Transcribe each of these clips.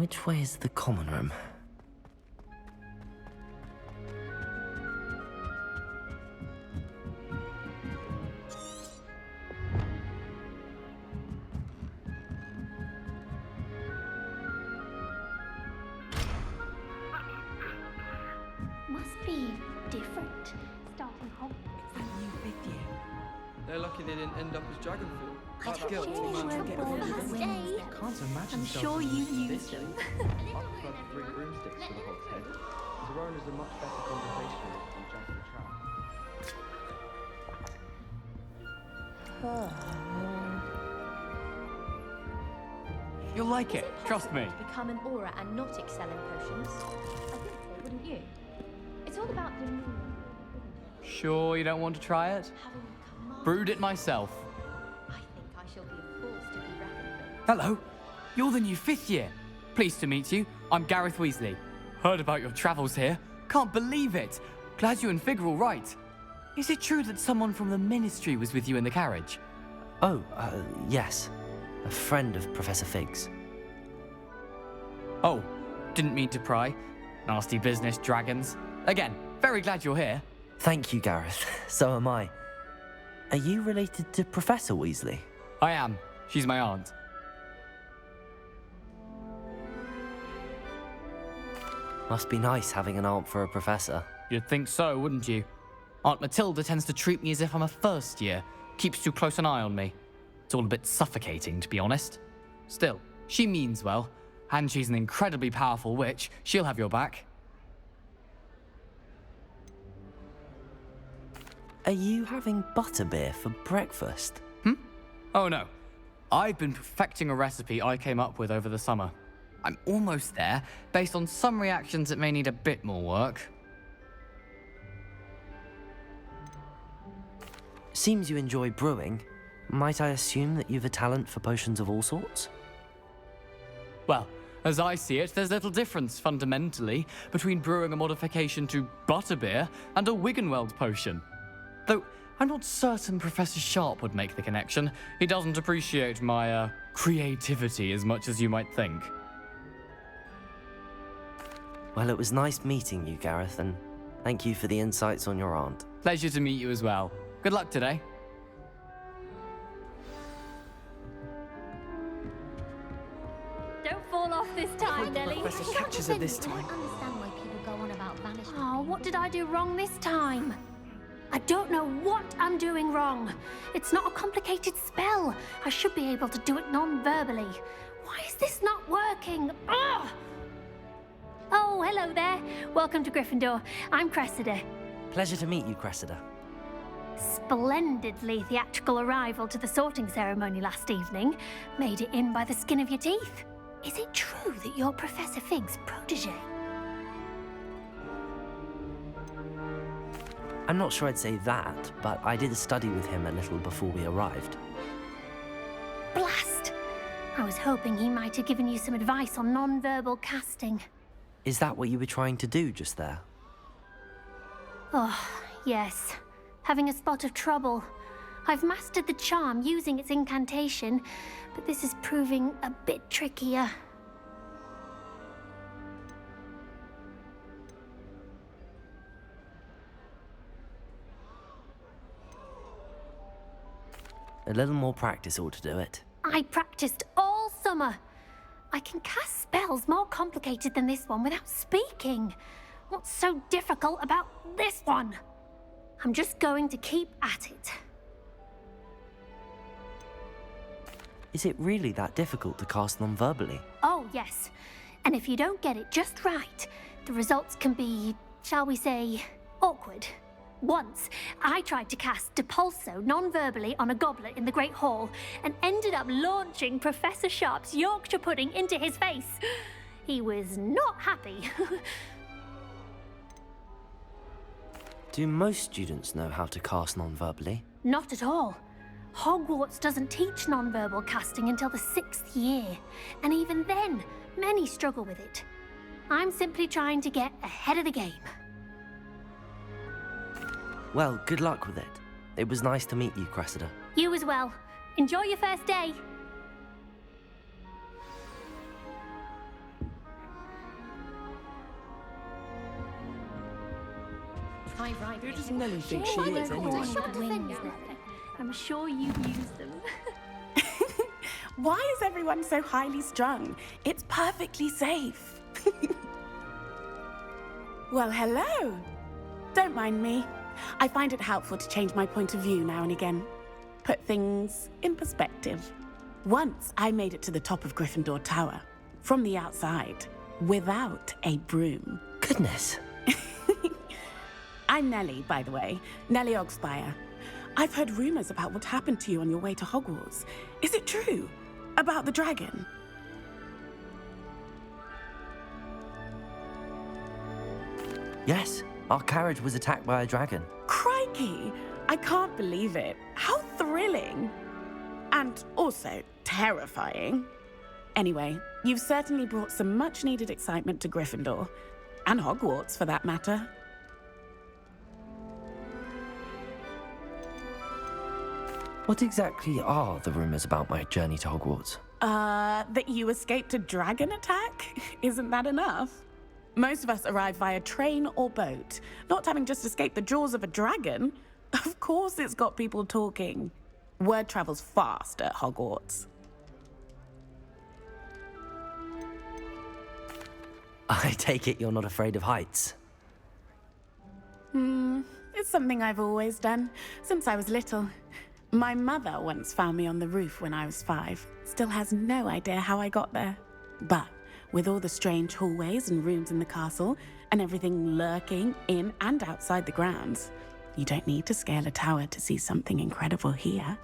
Which way is the common room? Must be different. Starting Hogwarts. New fifth year. They're lucky they didn't end up as Dragonfall. I Like don't that share guilty your man. trouble first day. Can't imagine I'm myself sure as you this used young. them. I prefer the three broomsticks to the hogshead. Zerona's a much better conversationalist than Jack the Trap. You'll like it, trust me. To become an aura and not excel in potions. I would say, wouldn't you? It's all about the Sure you don't want to try it? having command. Brewed it myself. I think I shall be a force to be reckoned with. Hello, you're the new fifth year. Pleased to meet you. I'm Gareth Weasley. Heard about your travels here. Can't believe it. Glad you and Fig are all right. Is it true that someone from the Ministry was with you in the carriage? Oh, yes. A friend of Professor Fig's. Oh, didn't mean to pry. Nasty business, dragons. Again, very glad you're here. Thank you, Gareth. So am I. Are you related to Professor Weasley? I am. She's my aunt. Must be nice having an aunt for a professor. You'd think so, wouldn't you? Aunt Matilda tends to treat me as if I'm a first year. Keeps too close an eye on me. It's all a bit suffocating, to be honest. Still, she means well. And she's an incredibly powerful witch. She'll have your back. Are you having butterbeer for breakfast? Oh no. I've been perfecting a recipe I came up with over the summer. I'm almost there, based on some reactions that may need a bit more work. Seems you enjoy brewing. Might I assume that you've a talent for potions of all sorts? Well, as I see it, there's little difference, fundamentally, between brewing a modification to butterbeer and a Wiggenweld potion. Though, I'm not certain Professor Sharp would make the connection. He doesn't appreciate my, creativity as much as you might think. Well, it was nice meeting you, Gareth, and thank you for the insights on your aunt. Pleasure to meet you as well. Good luck today. Don't fall off this time, Nelly. Professor catches her this I time. don't understand why people go on about banishment. Oh, what did I do wrong this time? I don't know what I'm doing wrong. It's not a complicated spell. I should be able to do it non-verbally. Why is this not working? Ugh! Oh, hello there. Welcome to Gryffindor. I'm Cressida. Pleasure to meet you, Cressida. Splendidly theatrical arrival to the sorting ceremony last evening. Made it in by the skin of your teeth. Is it true that you're Professor Fig's protege? I'm not sure I'd say that, but I did study with him a little before we arrived. Blast! I was hoping he might have given you some advice on non-verbal casting. Is that what you were trying to do just there? Oh, yes. Having a spot of trouble. I've mastered the charm using its incantation, but this is proving a bit trickier. A little more practice ought to do it. I practiced all summer. I can cast spells more complicated than this one without speaking. What's so difficult about this one? I'm just going to keep at it. Is it really that difficult to cast non-verbally? Oh, yes. And if you don't get it just right, the results can be, shall we say, awkward. Once, I tried to cast Depulso non-verbally on a goblet in the Great Hall and ended up launching Professor Sharp's Yorkshire pudding into his face. He was not happy. Do most students know how to cast non-verbally? Not at all. Hogwarts doesn't teach non-verbal casting until the 6th year, and even then, many struggle with it. I'm simply trying to get ahead of the game. Well, good luck with it. It was nice to meet you, Cressida. You as well. Enjoy your first day. 5 right. Who does Nelly think she Surely is they're anyway? all twins, Nelly. I'm sure you've used them. Why is everyone so highly strung? It's perfectly safe. Well, hello. Don't mind me. I find it helpful to change my point of view now and again. Put things in perspective. Once I made it to the top of Gryffindor Tower, from the outside, without a broom. Goodness. I'm Nellie, by the way. Nellie Ogspire. I've heard rumors about what happened to you on your way to Hogwarts. Is it true? About the dragon? Yes, our carriage was attacked by a dragon. Crikey! I can't believe it. How thrilling! And also terrifying. Anyway, you've certainly brought some much-needed excitement to Gryffindor. And Hogwarts, for that matter. What exactly are the rumors about my journey to Hogwarts? That you escaped a dragon attack? Isn't that enough? Most of us arrive via train or boat, not having just escaped the jaws of a dragon. Of course it's got people talking. Word travels fast at Hogwarts. I take it you're not afraid of heights. It's something I've always done, since I was little. My mother once found me on the roof when I was 5. Still has no idea how I got there. But with all the strange hallways and rooms in the castle, and everything lurking in and outside the grounds, you don't need to scale a tower to see something incredible here.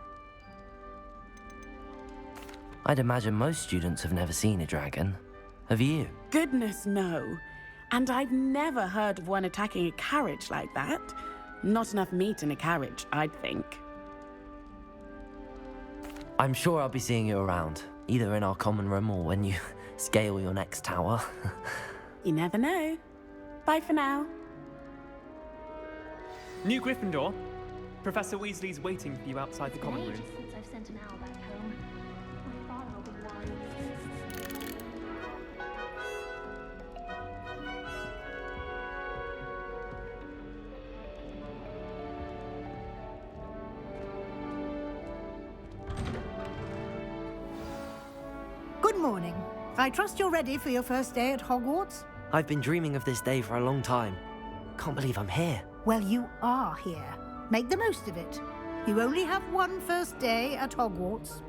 I'd imagine most students have never seen a dragon. Have you? Goodness, no. And I've never heard of one attacking a carriage like that. Not enough meat in a carriage, I'd think. I'm sure I'll be seeing you around, either in our common room or when you scale your next tower. You never know. Bye for now. New Gryffindor. Professor Weasley's waiting for you outside the common room. Ages since I've sent an owl back home. My father will be worried. Good morning. I trust you're ready for your first day at Hogwarts? I've been dreaming of this day for a long time. Can't believe I'm here. Well, you are here. Make the most of it. You only have one first day at Hogwarts.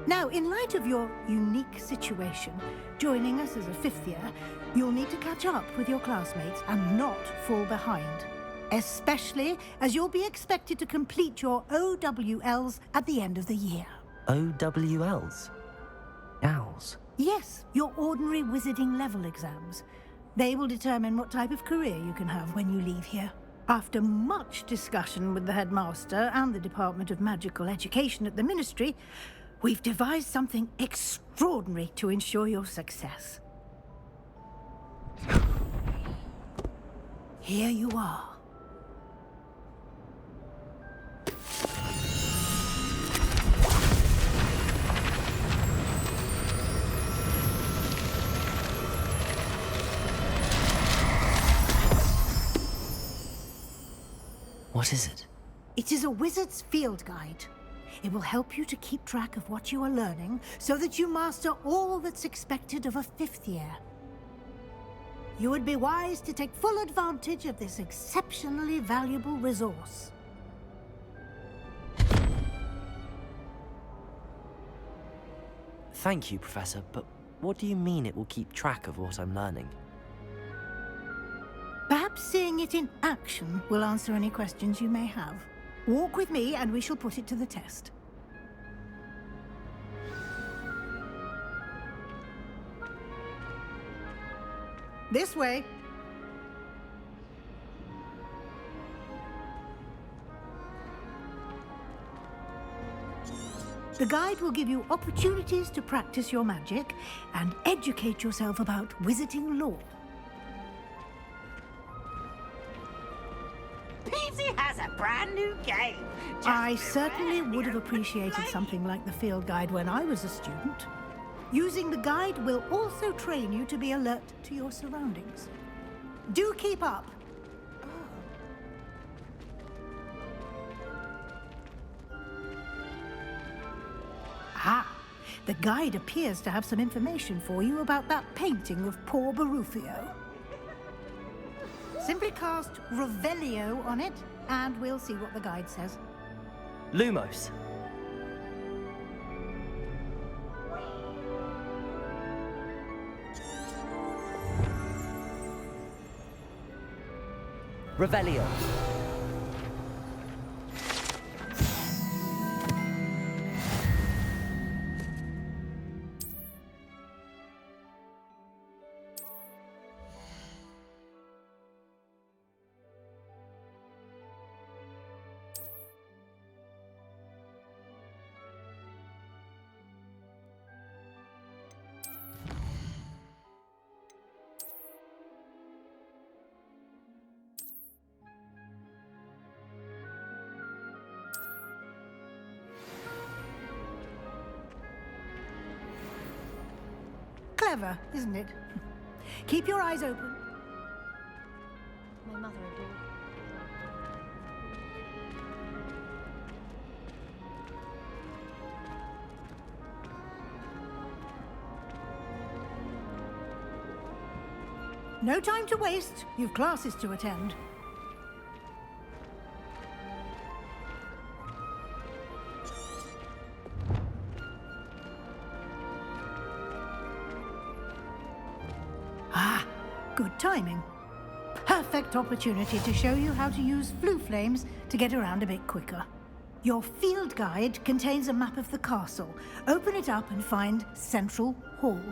Now, in light of your unique situation, joining us as a 5th year, you'll need to catch up with your classmates and not fall behind. Especially as you'll be expected to complete your OWLs at the end of the year. OWLs? Owls? Yes, your ordinary wizarding level exams. They will determine what type of career you can have when you leave here. After much discussion with the headmaster and the Department of Magical Education at the Ministry, we've devised something extraordinary to ensure your success. Here you are. What is it? It is a wizard's field guide. It will help you to keep track of what you are learning so that you master all that's expected of a 5th year. You would be wise to take full advantage of this exceptionally valuable resource. Thank you, Professor, but what do you mean it will keep track of what I'm learning? Perhaps seeing it in action will answer any questions you may have. Walk with me and we shall put it to the test. This way. The guide will give you opportunities to practice your magic and educate yourself about wizarding lore. Peasy has a brand new game. I certainly would have appreciated something like the field guide when I was a student. Using the guide will also train you to be alert to your surroundings. Do keep up. The guide appears to have some information for you about that painting of poor Barufio. Simply cast Revelio on it, and we'll see what the guide says. Lumos. Revelio. Clever, isn't it? Keep your eyes open. My mother adored. No time to waste. You've classes to attend. Ah, good timing. Perfect opportunity to show you how to use flue flames to get around a bit quicker. Your field guide contains a map of the castle. Open it up and find Central Hall.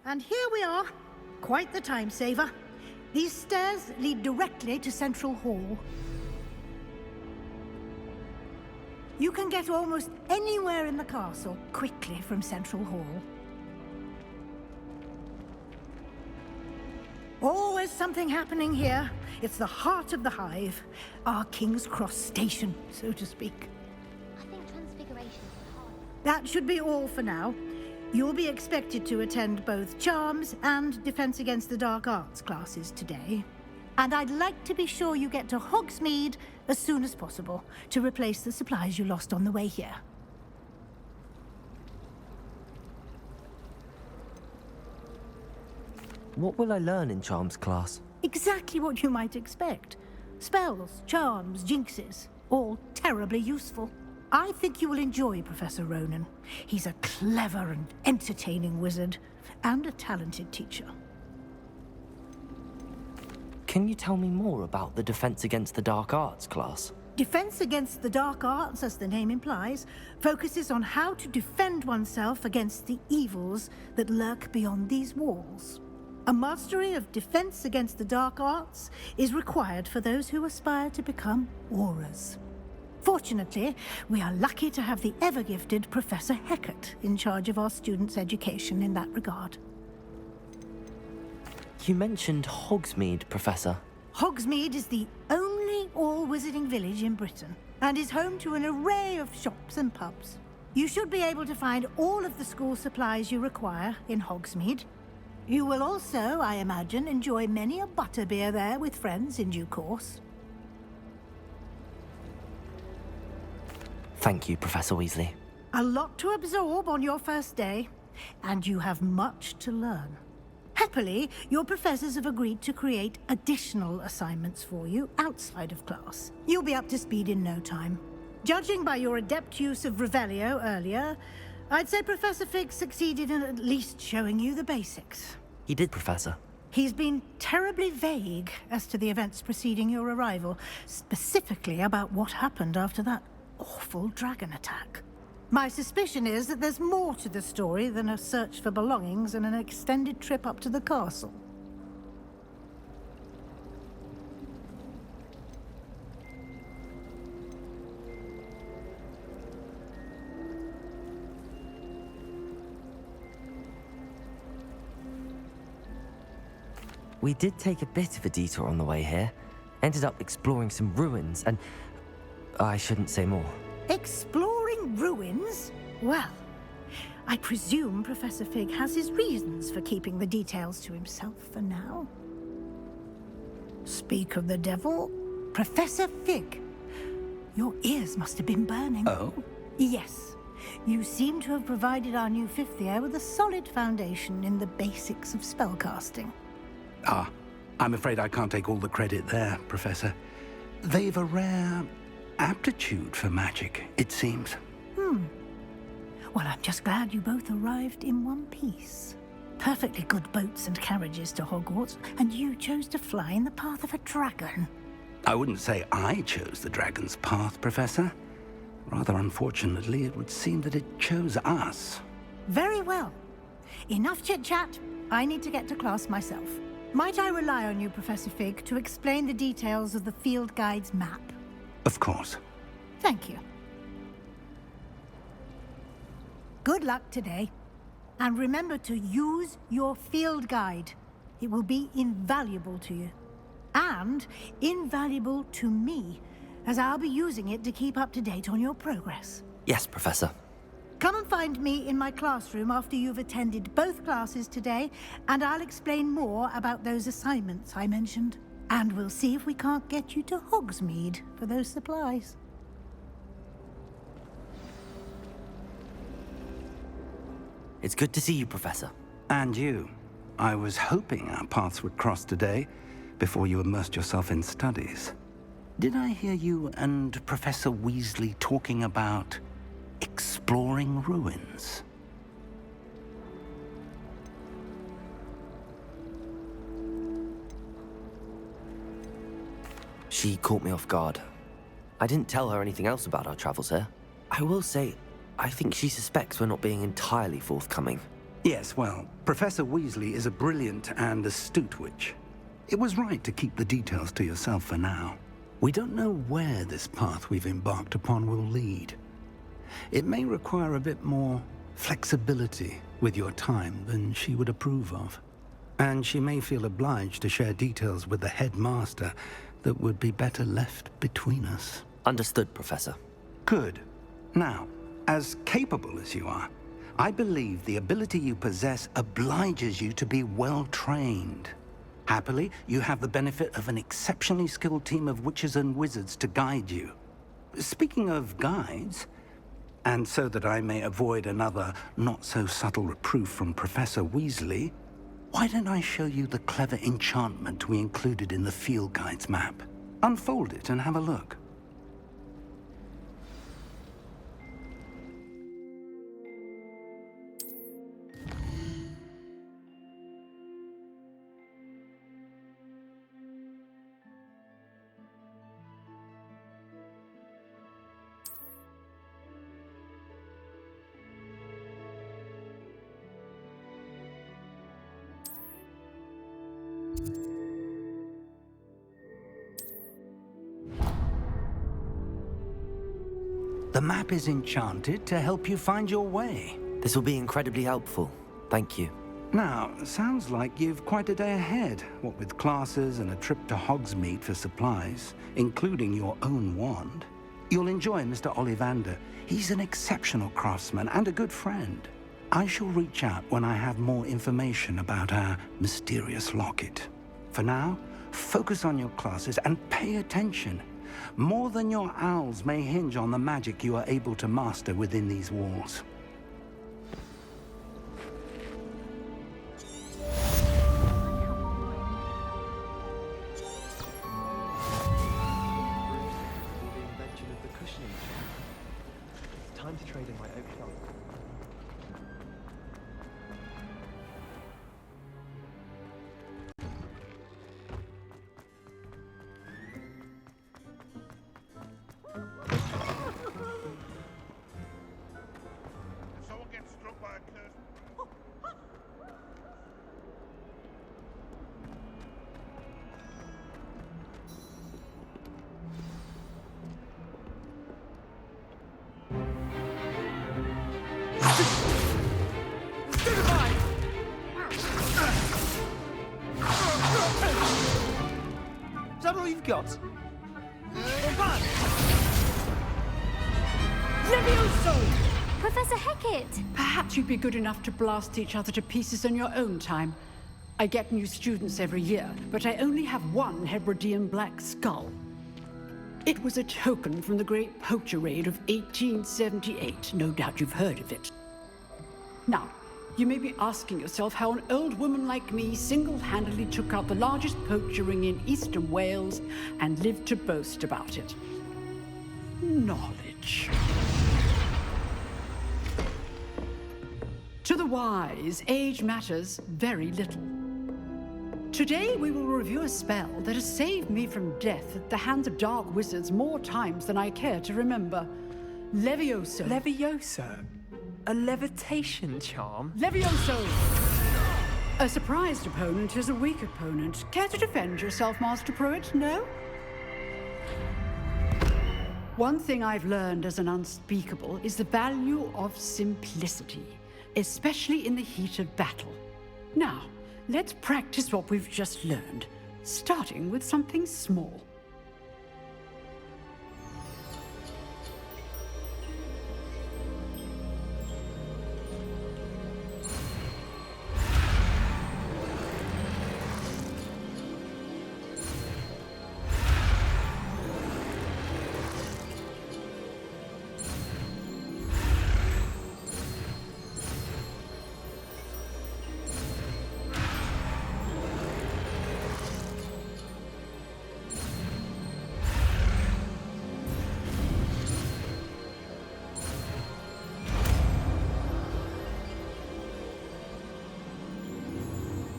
And here we are. Quite the time saver. These stairs lead directly to Central Hall. You can get almost anywhere in the castle quickly from Central Hall. Always something happening here. It's the heart of the hive. Our King's Cross station, so to speak. I think Transfiguration is hard. That should be all for now. You'll be expected to attend both Charms and Defense Against the Dark Arts classes today. And I'd like to be sure you get to Hogsmeade as soon as possible to replace the supplies you lost on the way here. What will I learn in Charms class? Exactly what you might expect. Spells, charms, jinxes, all terribly useful. I think you will enjoy Professor Ronan. He's a clever and entertaining wizard, and a talented teacher. Can you tell me more about the Defense Against the Dark Arts class? Defense Against the Dark Arts, as the name implies, focuses on how to defend oneself against the evils that lurk beyond these walls. A mastery of Defense Against the Dark Arts is required for those who aspire to become Aurors. Fortunately, we are lucky to have the ever-gifted Professor Hecat in charge of our students' education in that regard. You mentioned Hogsmeade, Professor. Hogsmeade is the only all-wizarding village in Britain, and is home to an array of shops and pubs. You should be able to find all of the school supplies you require in Hogsmeade. You will also, I imagine, enjoy many a butterbeer there with friends in due course. Thank you, Professor Weasley. A lot to absorb on your first day, and you have much to learn. Happily, your professors have agreed to create additional assignments for you outside of class. You'll be up to speed in no time. Judging by your adept use of Revelio earlier, I'd say Professor Fig succeeded in at least showing you the basics. He did, Professor. He's been terribly vague as to the events preceding your arrival, specifically about what happened after that awful dragon attack. My suspicion is that there's more to the story than a search for belongings and an extended trip up to the castle. We did take a bit of a detour on the way here. Ended up exploring some ruins and... I shouldn't say more. Exploring ruins? Well, I presume Professor Fig has his reasons for keeping the details to himself for now. Speak of the devil, Professor Fig. Your ears must have been burning. Oh? Yes. You seem to have provided our new fifth year with a solid foundation in the basics of spellcasting. Ah, I'm afraid I can't take all the credit there, Professor. They've a rare aptitude for magic, it seems. Well, I'm just glad you both arrived in one piece. Perfectly good boats and carriages to Hogwarts, and you chose to fly in the path of a dragon. I wouldn't say I chose the dragon's path, Professor. Rather unfortunately, it would seem that it chose us. Very well. Enough chit-chat. I need to get to class myself. Might I rely on you, Professor Fig, to explain the details of the field guide's map? Of course. Thank you. Good luck today. And remember to use your field guide. It will be invaluable to you. And invaluable to me, as I'll be using it to keep up to date on your progress. Yes, Professor. Come and find me in my classroom after you've attended both classes today, and I'll explain more about those assignments I mentioned. And we'll see if we can't get you to Hogsmeade for those supplies. It's good to see you, Professor. And you. I was hoping our paths would cross today, before you immersed yourself in studies. Did I hear you and Professor Weasley talking about exploring ruins? She caught me off guard. I didn't tell her anything else about our travels here. I will say, I think she suspects we're not being entirely forthcoming. Yes, well, Professor Weasley is a brilliant and astute witch. It was right to keep the details to yourself for now. We don't know where this path we've embarked upon will lead. It may require a bit more flexibility with your time than she would approve of. And she may feel obliged to share details with the headmaster that would be better left between us. Understood, Professor. Good. Now, as capable as you are, I believe the ability you possess obliges you to be well trained. Happily, you have the benefit of an exceptionally skilled team of witches and wizards to guide you. Speaking of guides, and so that I may avoid another not-so-subtle reproof from Professor Weasley, why don't I show you the clever enchantment we included in the field guide's map? Unfold it and have a look. The map is enchanted to help you find your way. This will be incredibly helpful. Thank you. Now, sounds like you've quite a day ahead, what with classes and a trip to Hogsmeade for supplies, including your own wand. You'll enjoy Mr. Ollivander. He's an exceptional craftsman and a good friend. I shall reach out when I have more information about our mysterious locket. For now, focus on your classes and pay attention. More than your owls may hinge on the magic you are able to master within these walls. The invention of the cushioning chair. It's time to trade in my oak trunk. Is that all you've got? Levioso! Professor Hecat! Perhaps you'd be good enough to blast each other to pieces in your own time. I get new students every year, but I only have one Hebridean black skull. It was a token from the Great Poacher Raid of 1878. No doubt you've heard of it. Now, you may be asking yourself how an old woman like me single-handedly took out the largest poacher ring in eastern Wales and lived to boast about it. Knowledge. To the wise, age matters very little. Today we will review a spell that has saved me from death at the hands of dark wizards more times than I care to remember. Levioso. Levioso? A levitation charm? Levioso! A surprised opponent is a weak opponent. Care to defend yourself, Master Pruitt? No? One thing I've learned as an unspeakable is the value of simplicity, especially in the heat of battle. Now, let's practice what we've just learned, starting with something small.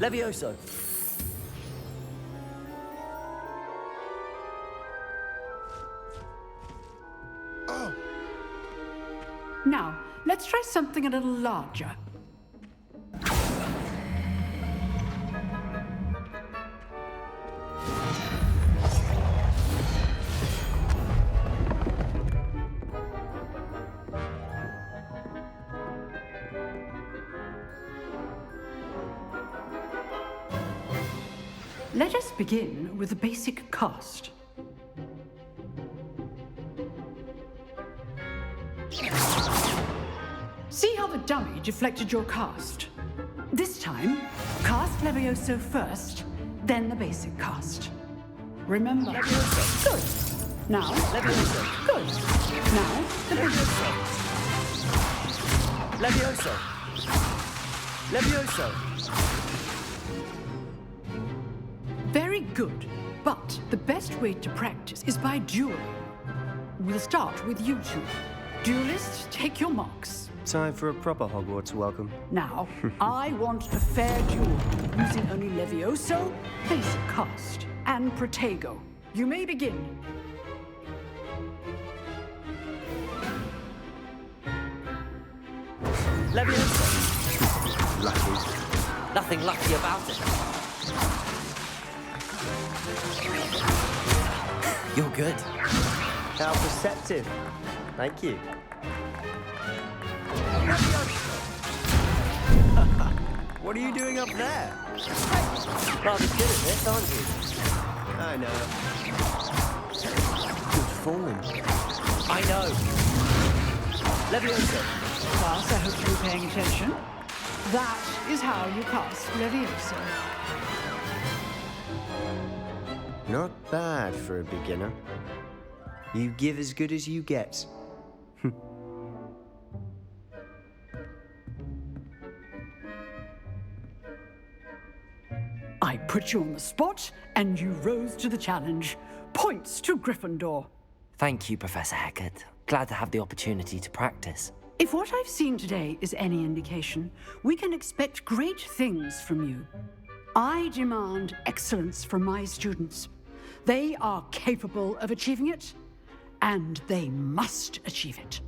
Levioso! Now, let's try something a little larger. Let us begin with the basic cast. See how the dummy deflected your cast? This time, cast Levioso first, then the basic cast. Remember. Levioso. Good. Now. Levioso. Good. Now, the Levioso. Levioso. Levioso. Very good. But the best way to practice is by dueling. We'll start with you two. Duelists, take your marks. Time for a proper Hogwarts welcome. Now, I want a fair duel, using only Levioso, basic cast, and Protego. You may begin. Levioso. Lucky. Nothing lucky about it. You're good. How perceptive. Thank you. What are you doing up there? Rather good at this, aren't you? I know. Good form. I know. Levioso. Class, I hope you're paying attention. That is how you cast Levioso. Not bad for a beginner. You give as good as you get. I put you on the spot, and you rose to the challenge. Points to Gryffindor. Thank you, Professor Hecat. Glad to have the opportunity to practice. If what I've seen today is any indication, we can expect great things from you. I demand excellence from my students. They are capable of achieving it, and they must achieve it.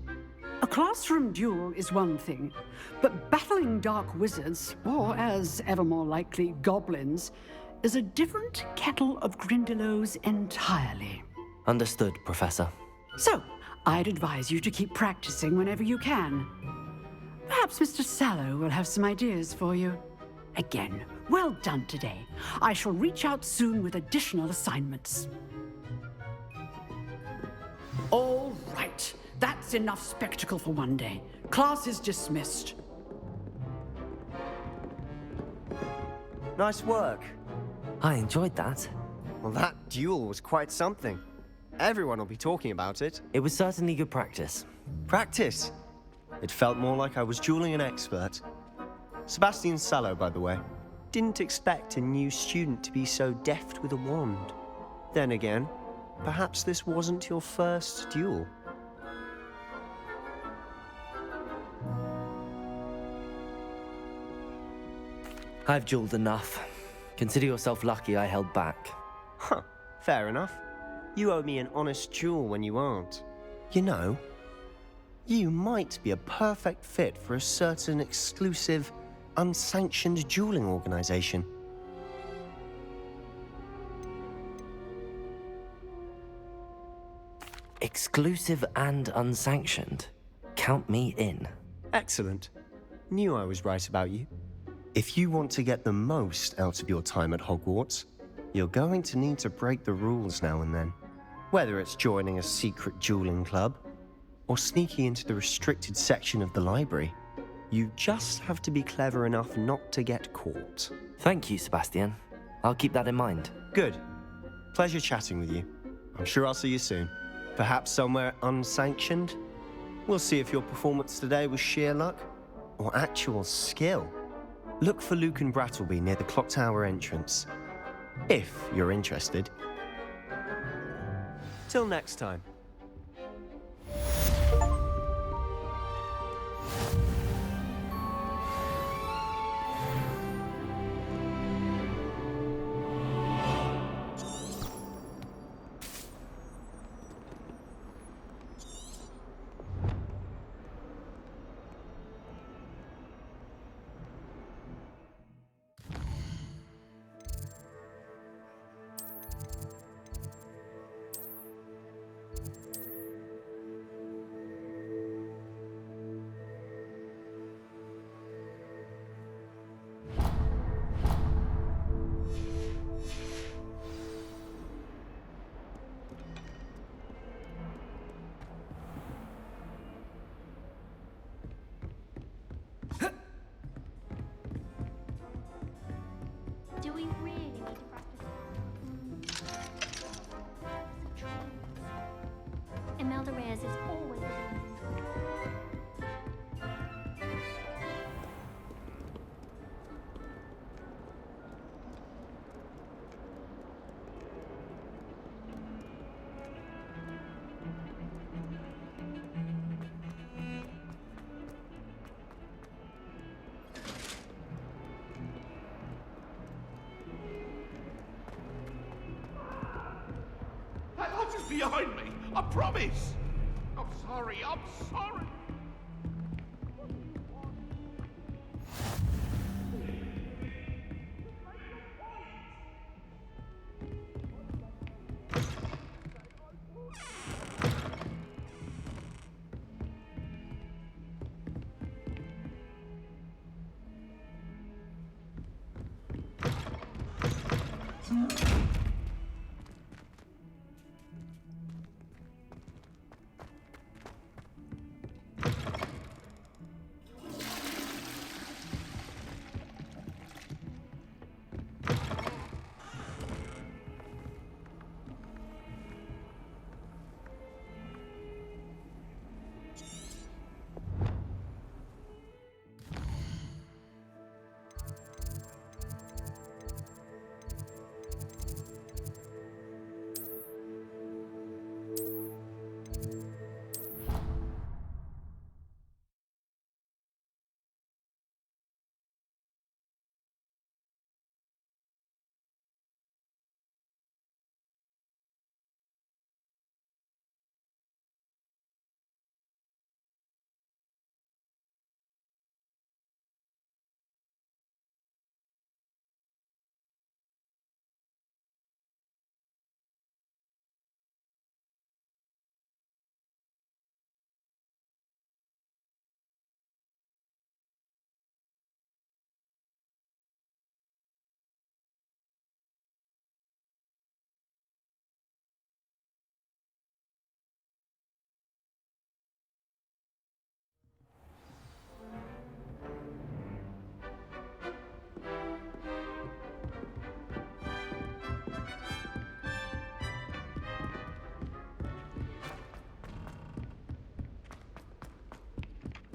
A classroom duel is one thing, but battling dark wizards, or as ever more likely, goblins, is a different kettle of Grindylows entirely. Understood, Professor. So, I'd advise you to keep practicing whenever you can. Perhaps Mr. Sallow will have some ideas for you. Again, well done today. I shall reach out soon with additional assignments. All right. That's enough spectacle for one day. Class is dismissed. Nice work. I enjoyed that. Well, that duel was quite something. Everyone will be talking about it. It was certainly good practice. Practice? It felt more like I was dueling an expert. Sebastian Sallow, by the way. Didn't expect a new student to be so deft with a wand. Then again, perhaps this wasn't your first duel. I've dueled enough. Consider yourself lucky I held back. Huh, fair enough. You owe me an honest duel when you aren't. You know, you might be a perfect fit for a certain exclusive, unsanctioned dueling organization. Exclusive and unsanctioned. Count me in. Excellent. Knew I was right about you. If you want to get the most out of your time at Hogwarts, you're going to need to break the rules now and then. Whether it's joining a secret dueling club, or sneaking into the restricted section of the library, you just have to be clever enough not to get caught. Thank you, Sebastian. I'll keep that in mind. Good. Pleasure chatting with you. I'm sure I'll see you soon. Perhaps somewhere unsanctioned? We'll see if your performance today was sheer luck, or actual skill. Look for Luke and Brattleby near the clock tower entrance. If you're interested. Till next time. behind me. I promise. I'm sorry. I'm sorry.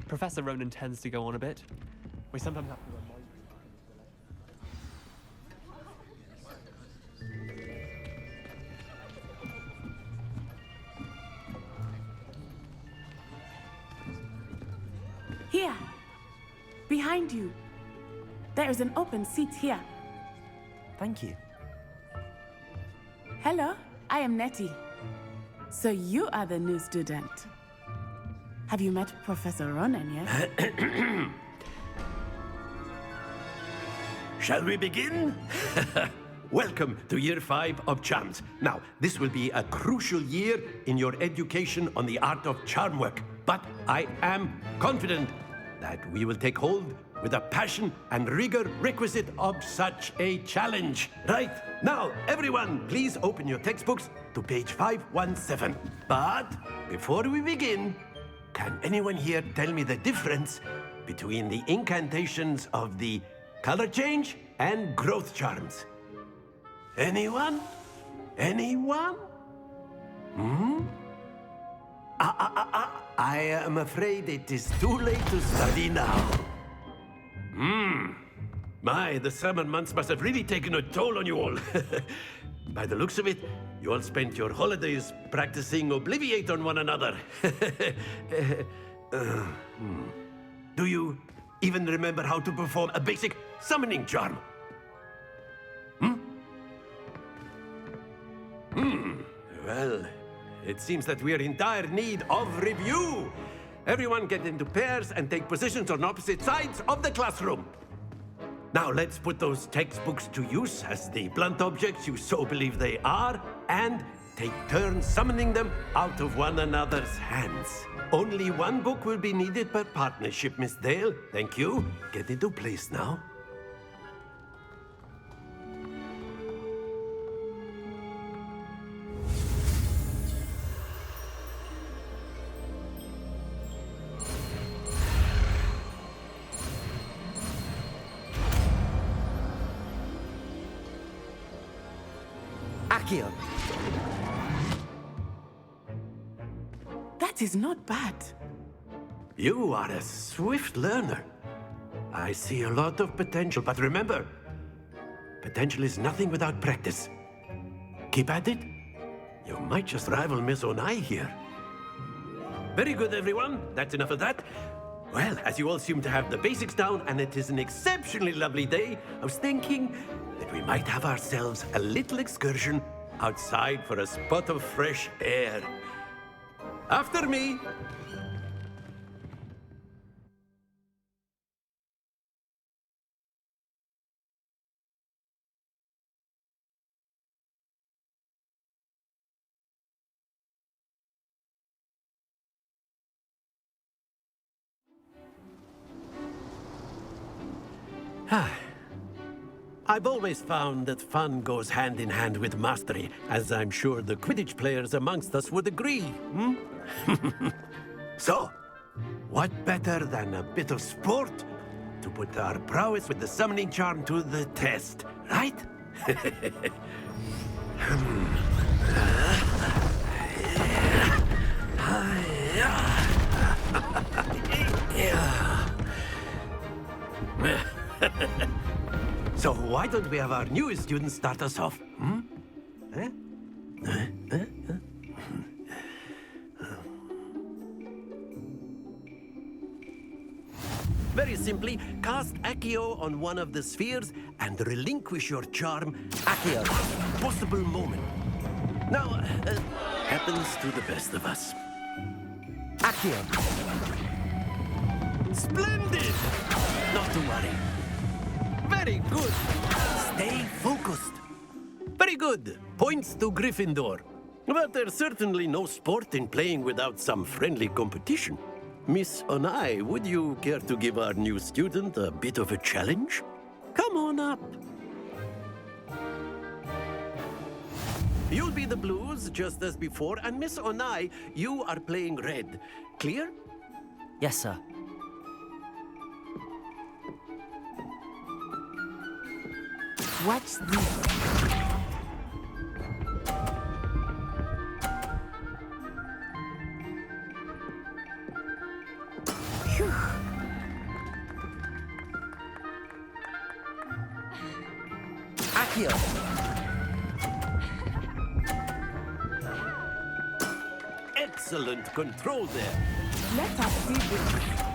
Professor Ronan tends to go on a bit. We sometimes have to remind Here, behind you. There is an open seat here. Thank you. Hello, I am Nettie. So you are the new student. Have you met Professor Ronan yet? Shall we begin? Welcome to Year 5 of Charms. Now, this will be a crucial year in your education on the art of charm work. But I am confident that we will take hold with a passion and rigor requisite of such a challenge. Right, now, everyone, please open your textbooks to page 517. But before we begin, can anyone here tell me the difference between the incantations of the color change and growth charms? Anyone? Anyone? I am afraid it is too late to study now. My, the summer months must have really taken a toll on you all. By the looks of it, you all spent your holidays practicing Obliviate on one another. Do you even remember how to perform a basic summoning charm? Well, it seems that we are in dire need of review. Everyone get into pairs and take positions on opposite sides of the classroom. Now let's put those textbooks to use as the blunt objects you so believe they are, and take turns summoning them out of one another's hands. Only one book will be needed per partnership, Miss Dale. Thank you. Get into place now. Accio. That is not bad. You are a swift learner. I see a lot of potential, but remember, potential is nothing without practice. Keep at it. You might just rival Miss Onai here. Very good, everyone. That's enough of that. Well, as you all seem to have the basics down, and it is an exceptionally lovely day, I was thinking that we might have ourselves a little excursion outside for a spot of fresh air. After me! I've always found that fun goes hand in hand with mastery, as I'm sure the Quidditch players amongst us would agree, hmm? So, what better than a bit of sport to put our prowess with the summoning charm to the test, right? So why don't we have our newest student start us off? Hmm? Very simply, cast Accio on one of the spheres and relinquish your charm at the last possible moment. Now, happens to the best of us. Accio. Splendid! Not to worry. Very good. Stay focused. Very good. Points to Gryffindor. But there's certainly no sport in playing without some friendly competition. Miss Onai, would you care to give our new student a bit of a challenge? Come on up. You'll be the blues, just as before, and Miss Onai, you are playing red. Clear? Yes, sir. Watch this. Phew. Accio. Excellent control there. Let us see this.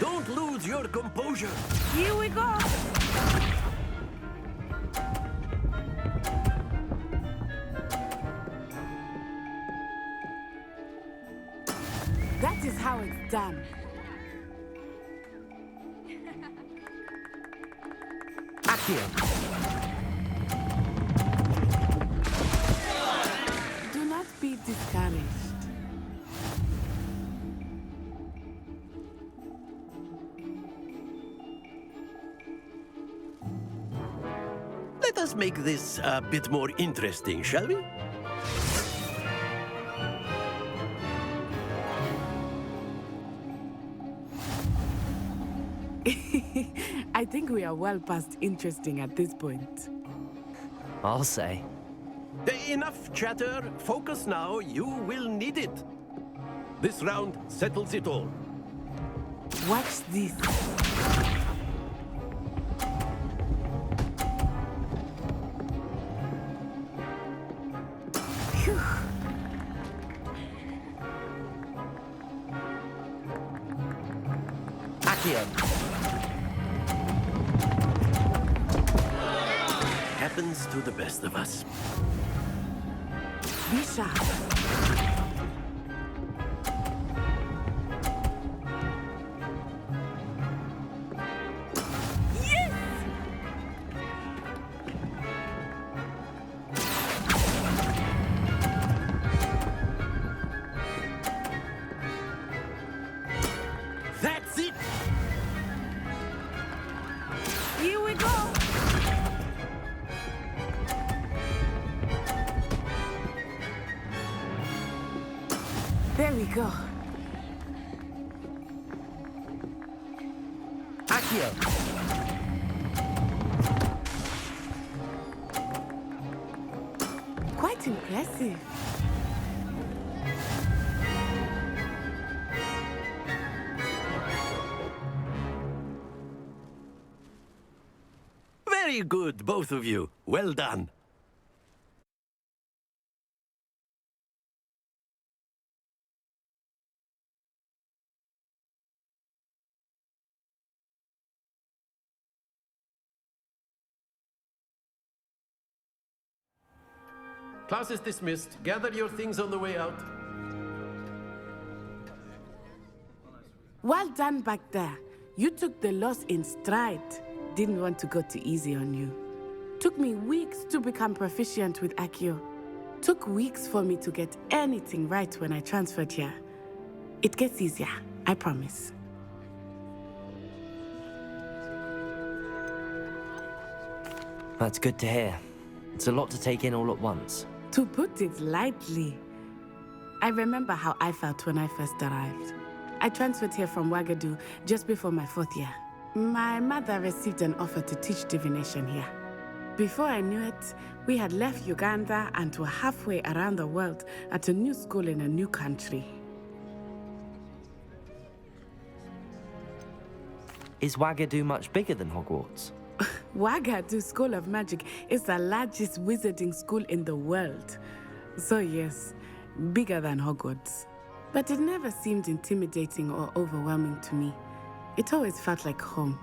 Don't lose your composure. Here we go. That is how it's done. Accio. Do not be discouraged. Let us make this a bit more interesting, shall we? I think we are well past interesting at this point. I'll say. Enough chatter. Focus now. You will need it. This round settles it all. Watch this. Phew. Accio. Happens to the best of us. Be sharp. That's it! Here we go. There we go. Accio. Quite impressive. Very good, both of you. Well done. Class is dismissed. Gather your things on the way out. Well done back there. You took the loss in stride. Didn't want to go too easy on you. Took me weeks to become proficient with Accio. Took weeks for me to get anything right when I transferred here. It gets easier, I promise. That's good to hear. It's a lot to take in all at once. To put it lightly, I remember how I felt when I first arrived. I transferred here from Ouagadougou just before my 4th year. My mother received an offer to teach divination here. Before I knew it, we had left Uganda and were halfway around the world at a new school in a new country. Is Ouagadougou much bigger than Hogwarts? Ouagadougou School of Magic is the largest wizarding school in the world. So yes, bigger than Hogwarts. But it never seemed intimidating or overwhelming to me. It always felt like home.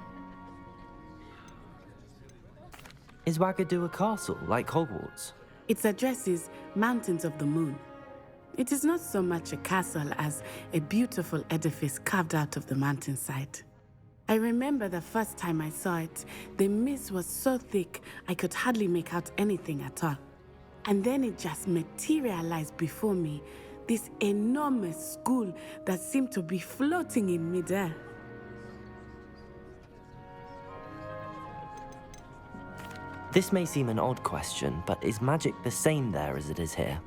Is Ouagadougou a castle, like Hogwarts? Its address is Mountains of the Moon. It is not so much a castle as a beautiful edifice carved out of the mountainside. I remember the first time I saw it, the mist was so thick I could hardly make out anything at all. And then it just materialized before me, this enormous school that seemed to be floating in midair. This may seem an odd question, but is magic the same there as it is here?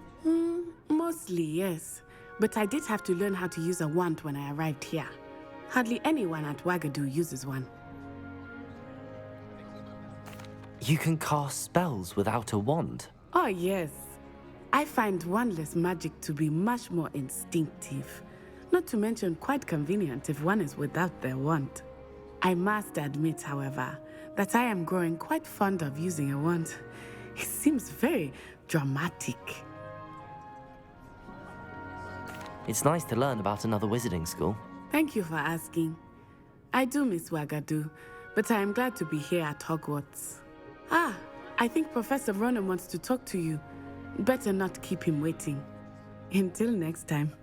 Mostly, yes. But I did have to learn how to use a wand when I arrived here. Hardly anyone at Ouagadougou uses one. You can cast spells without a wand? Oh, yes. I find wandless magic to be much more instinctive. Not to mention quite convenient if one is without their wand. I must admit, however, that I am growing quite fond of using a wand. It seems very dramatic. It's nice to learn about another wizarding school. Thank you for asking. I do miss Ouagadougou, but I am glad to be here at Hogwarts. I think Professor Ronan wants to talk to you. Better not keep him waiting. Until next time.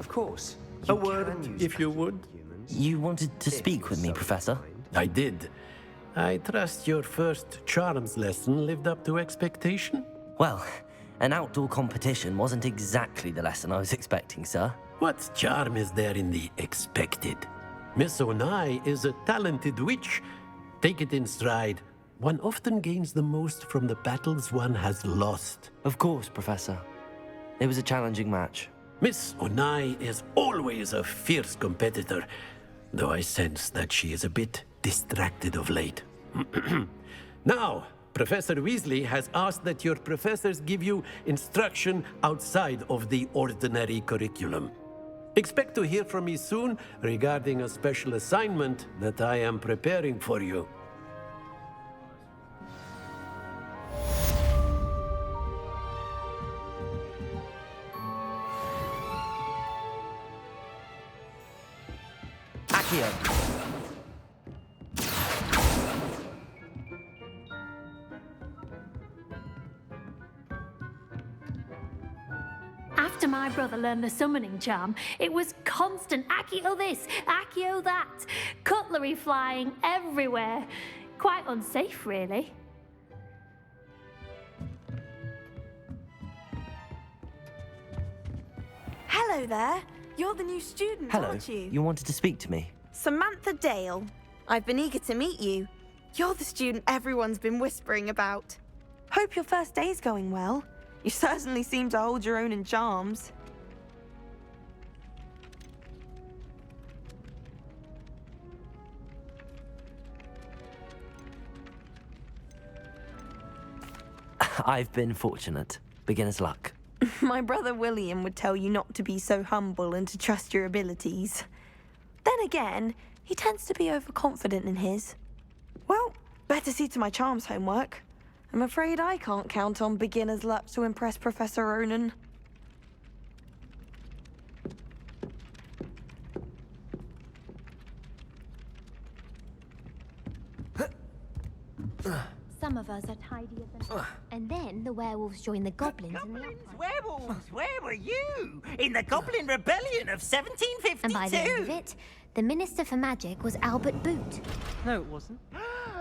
Of course. A word, if you would. You wanted to speak with me, Professor? I did. I trust your first charms lesson lived up to expectation? Well, an outdoor competition wasn't exactly the lesson I was expecting, sir. What charm is there in the expected? Miss Onai is a talented witch. Take it in stride. One often gains the most from the battles one has lost. Of course, Professor. It was a challenging match. Miss Onai is always a fierce competitor, though I sense that she is a bit distracted of late. Now, Professor Weasley has asked that your professors give you instruction outside of the ordinary curriculum. Expect to hear from me soon regarding a special assignment that I am preparing for you. Accio! After my brother learned the summoning charm, it was constant Accio this, Accio that. Cutlery flying everywhere. Quite unsafe, really. Hello there. You're the new student, Hello. aren't you? You wanted to speak to me? Samantha Dale. I've been eager to meet you. You're the student everyone's been whispering about. Hope your first day's going well. You certainly seem to hold your own in charms. I've been fortunate. Beginner's luck. My brother William would tell you not to be so humble and to trust your abilities. Then again, he tends to be overconfident in his. Well, better see to my charms homework. I'm afraid I can't count on beginner's luck to impress Professor Ronan. Some of us are tidier than... And then the werewolves join the goblins in the Goblins, werewolves, where were you? In the Goblin Rebellion of 1752! And by the end of it, the Minister for Magic was Albert Boot. No, it wasn't.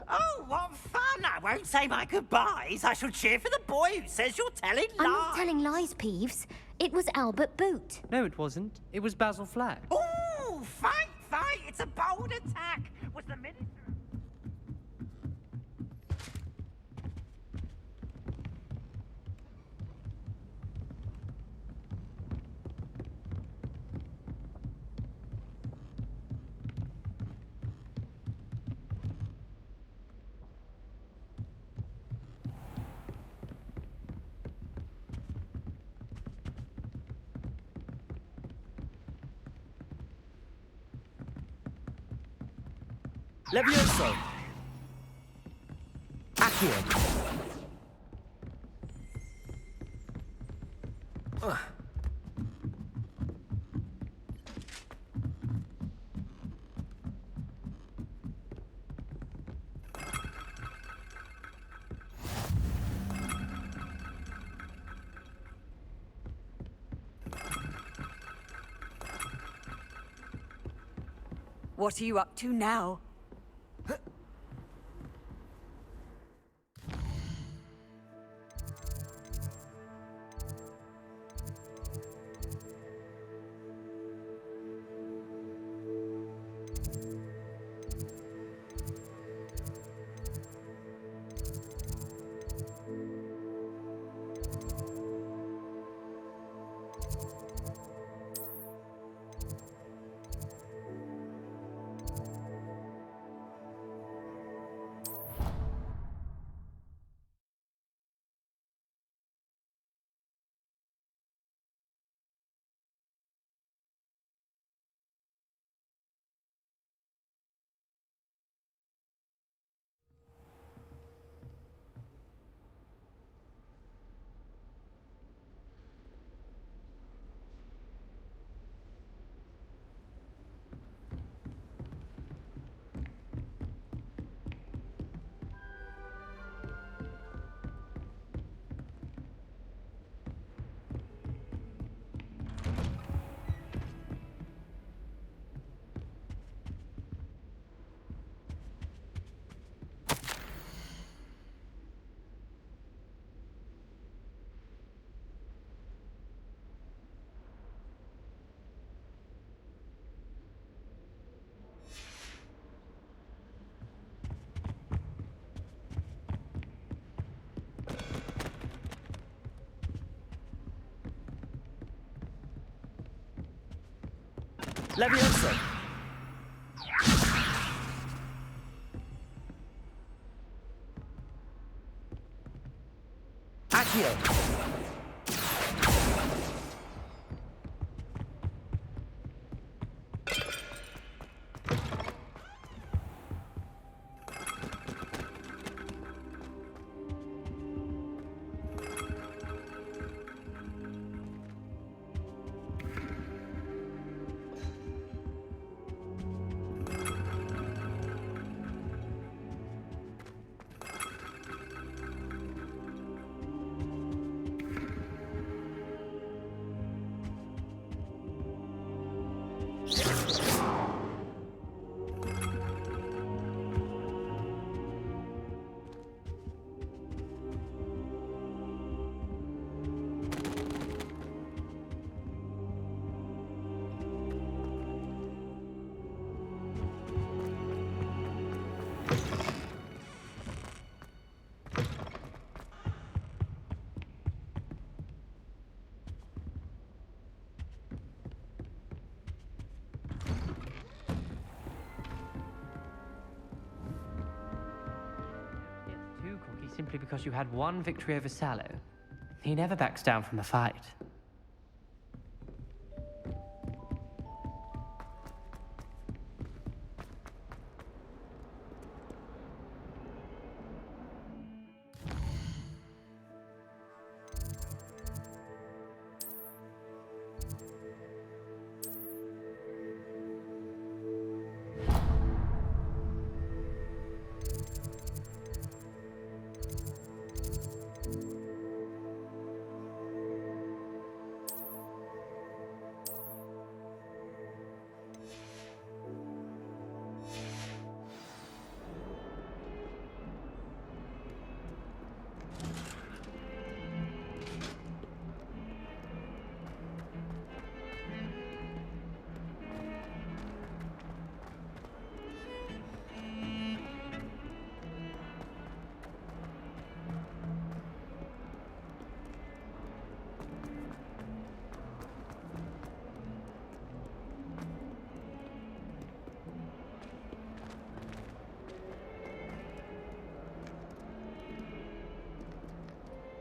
Oh, what fun! I won't say my goodbyes. I shall cheer for the boy who says you're telling lies. I'm not telling lies, Peeves. It was Albert Boot. No, it wasn't. It was Basil Flack. Ooh, fight, fight! It's a bold attack. Was the minister... Levioso! Accio! What are you up to now? Levioso! Accio! Simply because you had one victory over Sallow. He never backs down from a fight.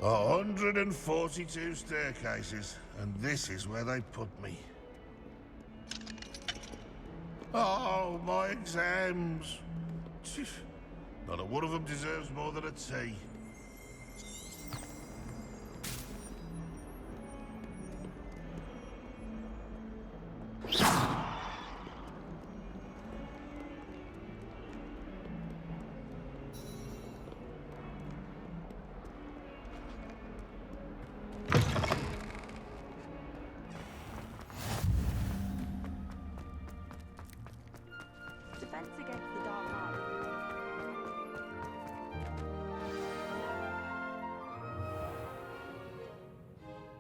142 staircases, and this is where they put me. Oh, my exams. Not a one of them deserves more than a tea. Defense against the dark arts.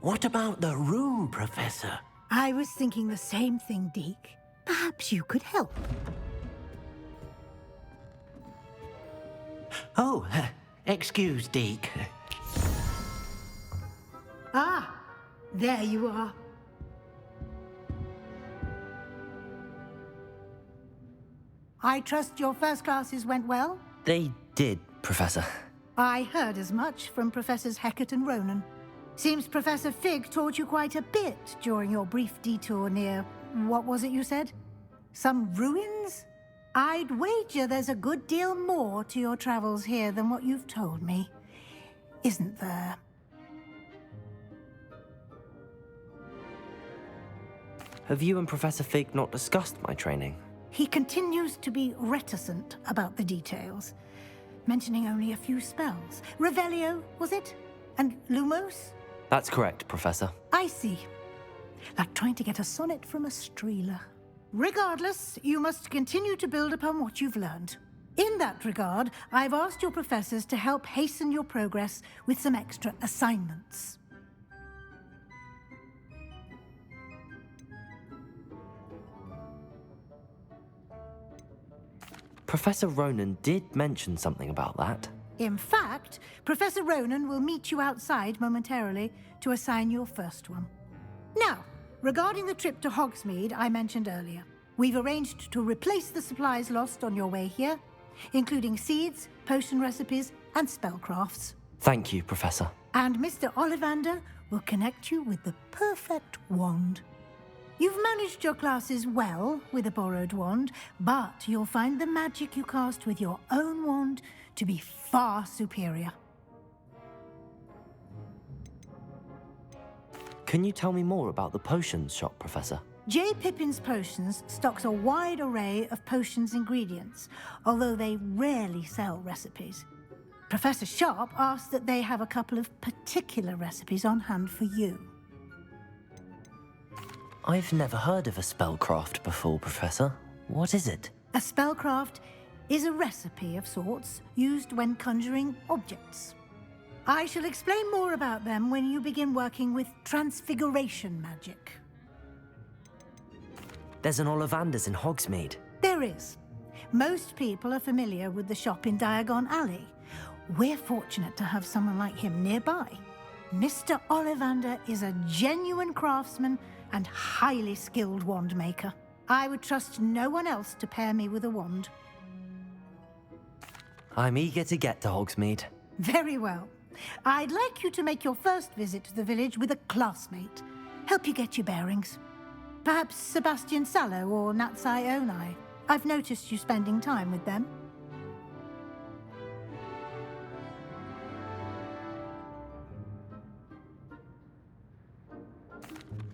What about the room, Professor? I was thinking the same thing, Deke. Perhaps you could help. Oh, excuse, Deke. Ah, there you are. I trust your first classes went well? They did, Professor. I heard as much from Professors Hecat and Ronan. Seems Professor Fig taught you quite a bit during your brief detour near... what was it you said? Some ruins? I'd wager there's a good deal more to your travels here than what you've told me. Isn't there? Have you and Professor Fig not discussed my training? He continues to be reticent about the details, mentioning only a few spells. Revelio, was it? And Lumos? That's correct, Professor. I see. Like trying to get a sonnet from a streeler. Regardless, you must continue to build upon what you've learned. In that regard, I've asked your professors to help hasten your progress with some extra assignments. Professor Ronan did mention something about that. In fact, Professor Ronan will meet you outside momentarily to assign your first one. Now, regarding the trip to Hogsmeade I mentioned earlier, we've arranged to replace the supplies lost on your way here, including seeds, potion recipes, and spellcrafts. Thank you, Professor. And Mr. Ollivander will connect you with the perfect wand. You've managed your classes well with a borrowed wand, but you'll find the magic you cast with your own wand to be far superior. Can you tell me more about the potions shop, Professor? J. Pippin's Potions stocks a wide array of potions ingredients, although they rarely sell recipes. Professor Sharp asked that they have a couple of particular recipes on hand for you. I've never heard of a spellcraft before, Professor. What is it? A spellcraft is a recipe of sorts used when conjuring objects. I shall explain more about them when you begin working with transfiguration magic. There's an Ollivander's in Hogsmeade. There is. Most people are familiar with the shop in Diagon Alley. We're fortunate to have someone like him nearby. Mr. Ollivander is a genuine craftsman and highly skilled wand maker. I would trust no one else to pair me with a wand. I'm eager to get to Hogsmeade. Very well. I'd like you to make your first visit to the village with a classmate. Help you get your bearings. Perhaps Sebastian Sallow or Natsai Onai. I've noticed you spending time with them.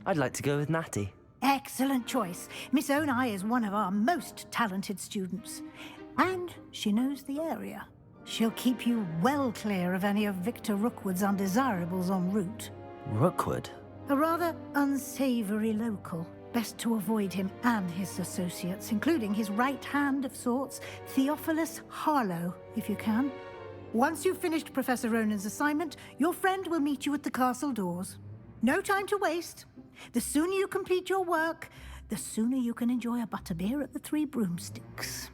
I'd like to go with Natty. Excellent choice. Miss Onai is one of our most talented students. And she knows the area. She'll keep you well clear of any of Victor Rookwood's undesirables en route. Rookwood? A rather unsavory local. Best to avoid him and his associates, including his right hand of sorts, Theophilus Harlow, if you can. Once you've finished Professor Ronan's assignment, your friend will meet you at the castle doors. No time to waste. The sooner you complete your work, the sooner you can enjoy a butterbeer at the Three Broomsticks.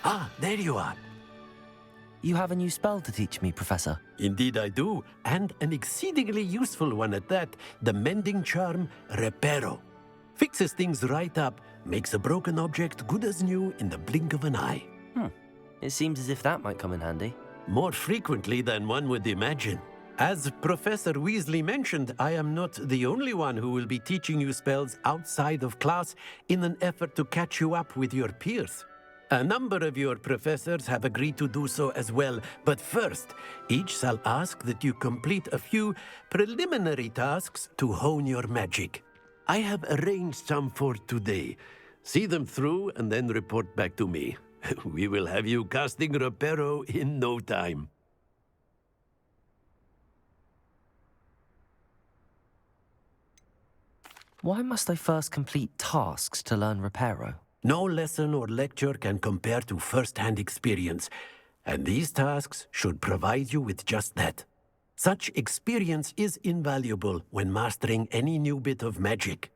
Ah, there you are. You have a new spell to teach me, Professor. Indeed I do, and an exceedingly useful one at that. The mending charm, Reparo. Fixes things right up, makes a broken object good as new in the blink of an eye. It seems as if that might come in handy. More frequently than one would imagine. As Professor Weasley mentioned, I am not the only one who will be teaching you spells outside of class in an effort to catch you up with your peers. A number of your professors have agreed to do so as well, but first, each shall ask that you complete a few preliminary tasks to hone your magic. I have arranged some for today. See them through and then report back to me. We will have you casting Reparo in no time. Why must I first complete tasks to learn Reparo? No lesson or lecture can compare to first-hand experience, and these tasks should provide you with just that. Such experience is invaluable when mastering any new bit of magic.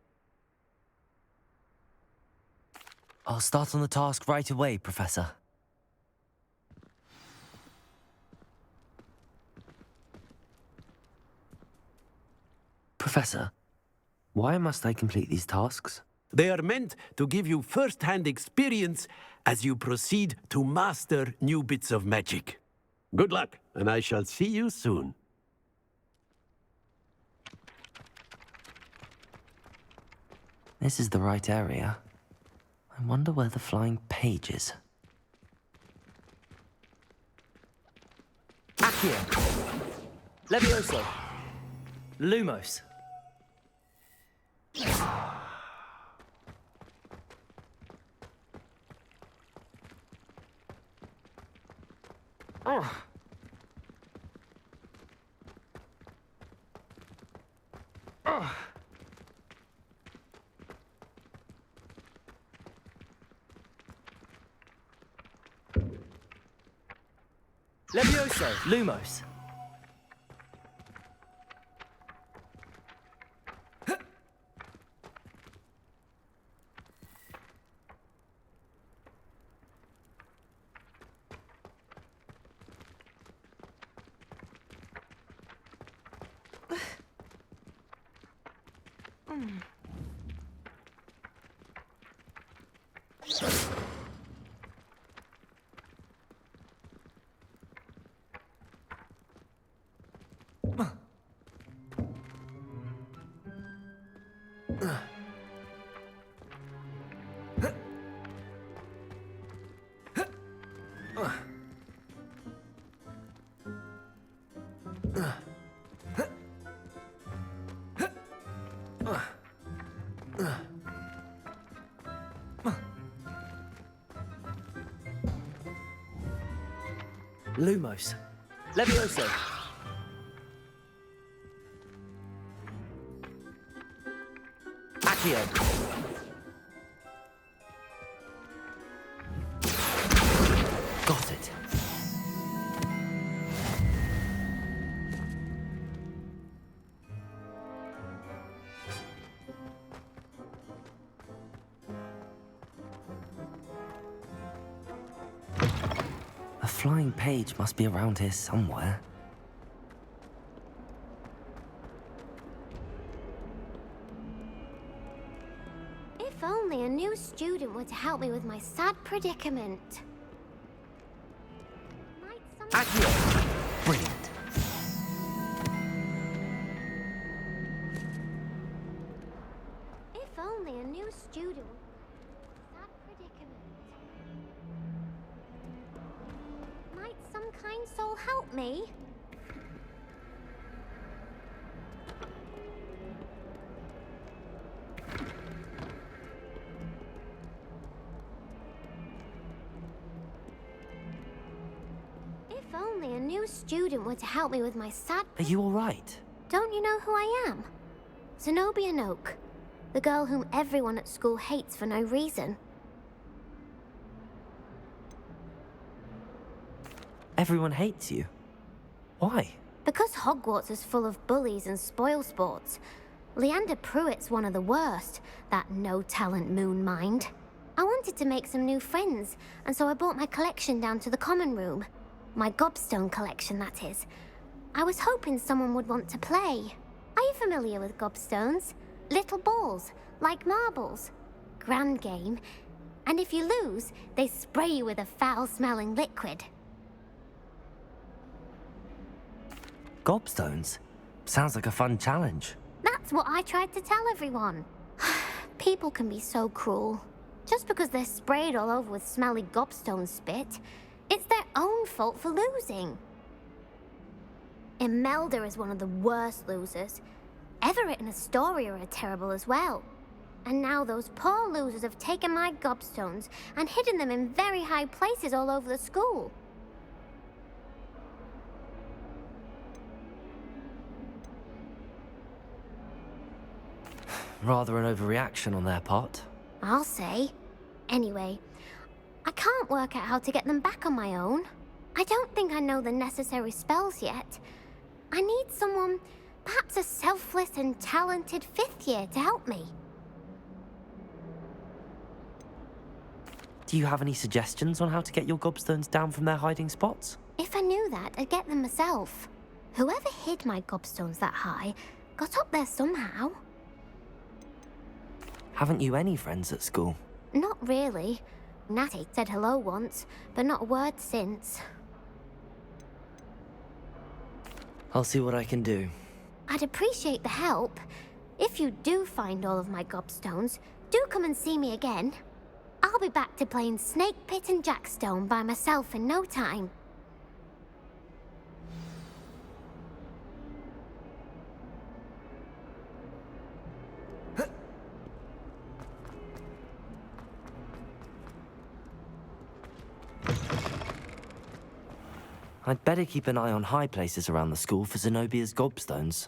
I'll start on the task right away, Professor. Professor, why must I complete these tasks? They are meant to give you first-hand experience as you proceed to master new bits of magic. Good luck, and I shall see you soon. This is the right area. I wonder where the flying page is. Accio! Levioso! Lumos! Oh. Oh. Levioso! Lumos! Lumos. Levioso. Accio. Got it. A flying page must be around here somewhere. If only a new student were to help me with my sad predicament. Accio! Brilliant. If only a new student were sad predicament. Might some kind soul help me? If only a new student were to help me with my sad... Are you all right? Don't you know who I am? Zenobia Noak, the girl whom everyone at school hates for no reason. Everyone hates you. Why? Because Hogwarts is full of bullies and spoilsports. Leander Pruitt's one of the worst, that no-talent moon mind. I wanted to make some new friends, and so I brought my collection down to the common room. My gobstone collection, that is. I was hoping someone would want to play. Are you familiar with gobstones? Little balls, like marbles. Grand game. And if you lose, they spray you with a foul-smelling liquid. Gobstones? Sounds like a fun challenge. That's what I tried to tell everyone. People can be so cruel. Just because they're sprayed all over with smelly gobstone spit, it's their own fault for losing. Imelda is one of the worst losers. Everett and Astoria are terrible as well. And now those poor losers have taken my gobstones and hidden them in very high places all over the school. Rather an overreaction on their part. I'll say. Anyway, I can't work out how to get them back on my own. I don't think I know the necessary spells yet. I need someone, perhaps a selfless and talented 5th year to help me. Do you have any suggestions on how to get your gobstones down from their hiding spots? If I knew that, I'd get them myself. Whoever hid my gobstones that high got up there somehow. Haven't you any friends at school? Not really. Natty said hello once, but not a word since. I'll see what I can do. I'd appreciate the help. If you do find all of my gobstones, do come and see me again. I'll be back to playing Snake Pit and Jackstone by myself in no time. I'd better keep an eye on high places around the school for Zenobia's gobstones.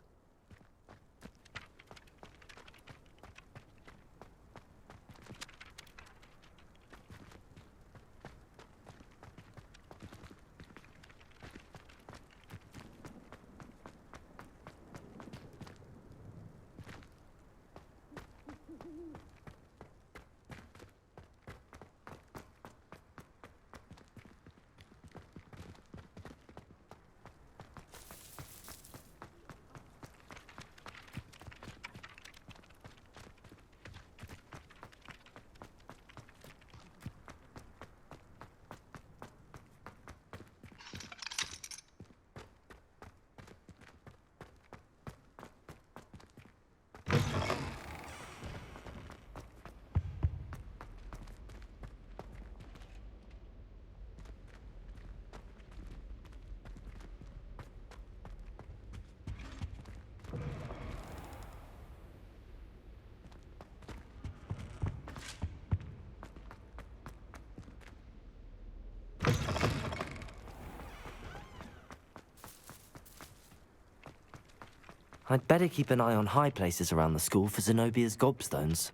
I'd better keep an eye on high places around the school for Zenobia's gobstones.